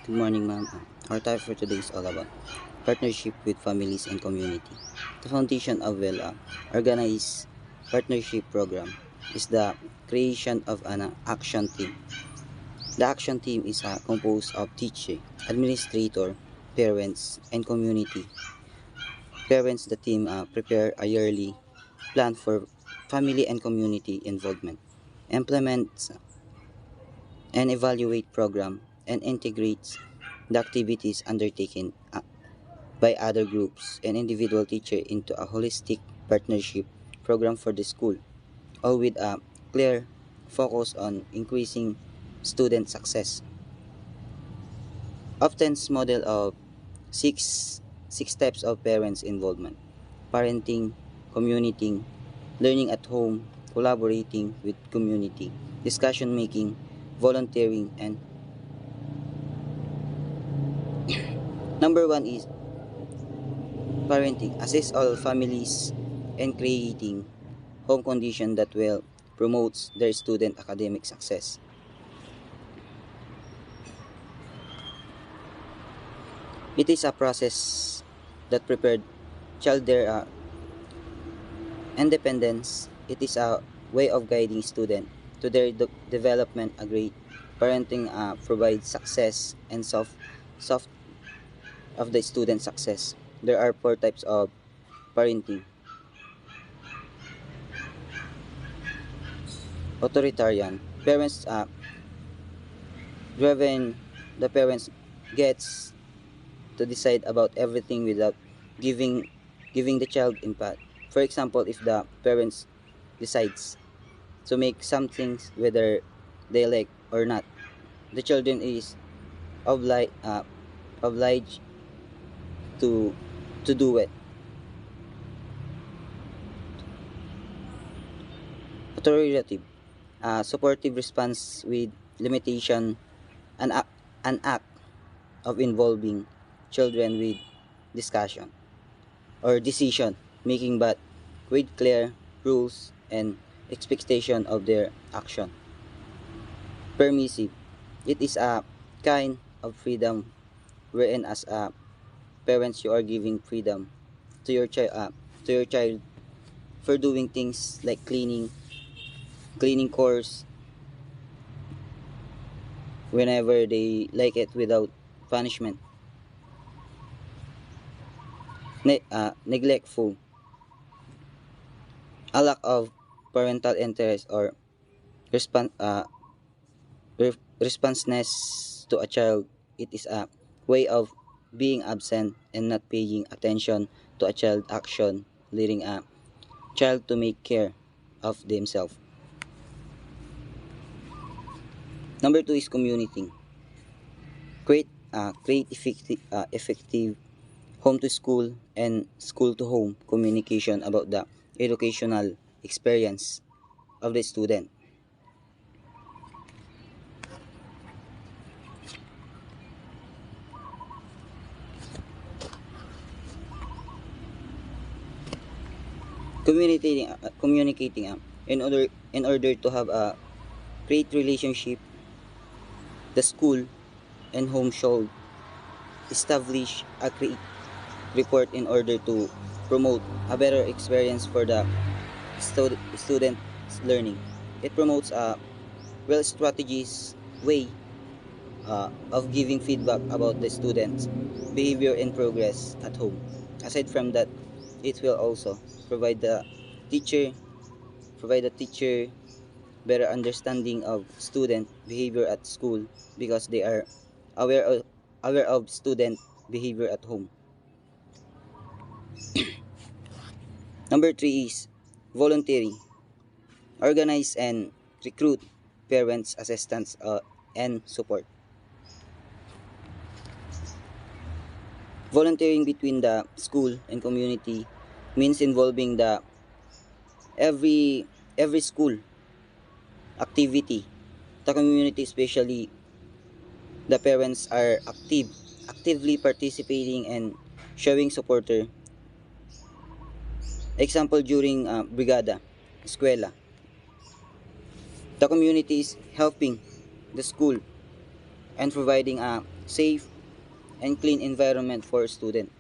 Good morning, ma'am. Our topic for today is all about partnership with families and community. The foundation of organized partnership program is the creation of an action team. The action team is composed of teacher, administrator, parents, and community. Parents, the team prepare a yearly plan for family and community involvement, implements and evaluate program, and integrates the activities undertaken by other groups and individual teacher into a holistic partnership program for the school, all with a clear focus on increasing student success. Often's model of six six types of parents involvement: parenting, commuting, learning at home, collaborating with community, discussion making, volunteering, and number one is parenting. Assist all families in creating home condition that will promotes their student academic success. It is a process that prepared child their independence. It is a way of guiding student to their development. A great parenting provides success and soft of the student success. There are four types of parenting: authoritarian parents, driven. The parents gets to decide about everything without giving giving the child input. For example, if the parents decides to make some things whether they like or not, the children is obliged to do it. Authoritative, supportive response with limitation, an act of involving children with discussion or decision making, but with clear rules and expectation of their action. Permissive, it is a kind of freedom wherein as a parents you are giving freedom to your child for doing things like cleaning chores whenever they like it without punishment. Neglectful, a lack of parental interest or responsiveness to a child. It is a way of being absent and not paying attention to a child action, leading a child to make care of themselves. Number two is communicating. Create effective home to school and school to home communication about the educational experience of the student. Communicating in order to have a great relationship, the school and home should establish a great report in order to promote a better experience for the student learning. It promotes a well strategies way of giving feedback about the students' behavior and progress at home. Aside from that, it will also provide the teacher provide the teacher better understanding of student behavior at school because they are aware of, aware of student behavior at home. Number three is volunteering. Organize and recruit parents, assistants, and support. Volunteering between the school and community means involving the every school activity. The community, especially the parents, are actively participating and showing supporter. Example during brigada, eskwela. The community is helping the school and providing a safe and clean environment for students.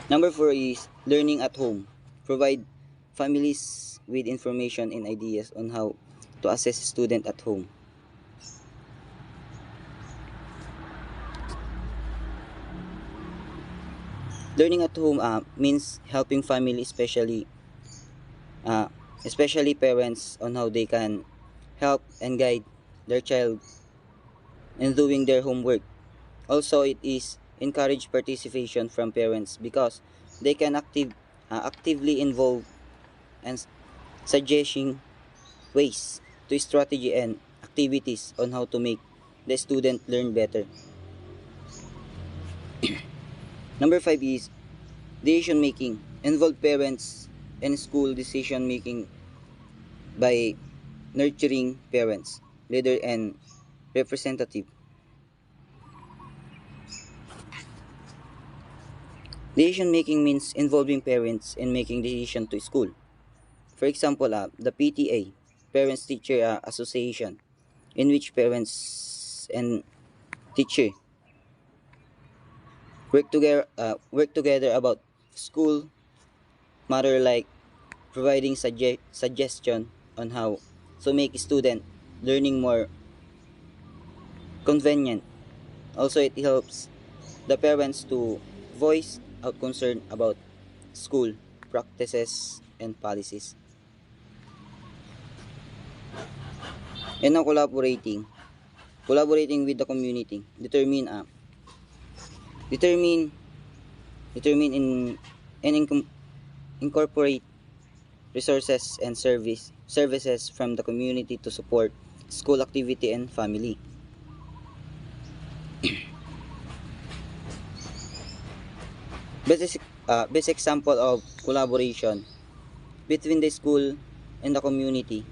Number 4 is learning at home. Provide families with information and ideas on how to assess student at home. Learning at home means helping family, uh, especially parents, on how they can help and guide their child in doing their homework. Also, it is encourage participation from parents because they can actively involve and suggesting ways to strategy and activities on how to make the student learn better. Number 5 is decision making. Involve parents in school decision making by nurturing parents, leader, and representative. Decision making means involving parents in making decision to school. For example, the PTA, Parents Teacher Association, in which parents and teacher work together about school matter, like providing suggestion on how to make student learning more convenient. Also, it helps the parents to voice out concern about school practices and policies. And now collaborating with the community, determine determine in and incorporate resources and services from the community to support school activity and family. Best example of collaboration between the school and the community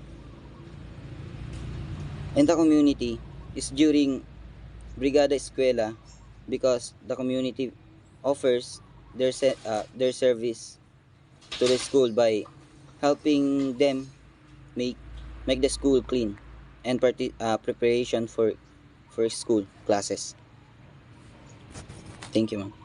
is during Brigada Escuela, because the community offers their service to the school by helping them make make the school clean and preparation for school classes. Thank you, ma'am.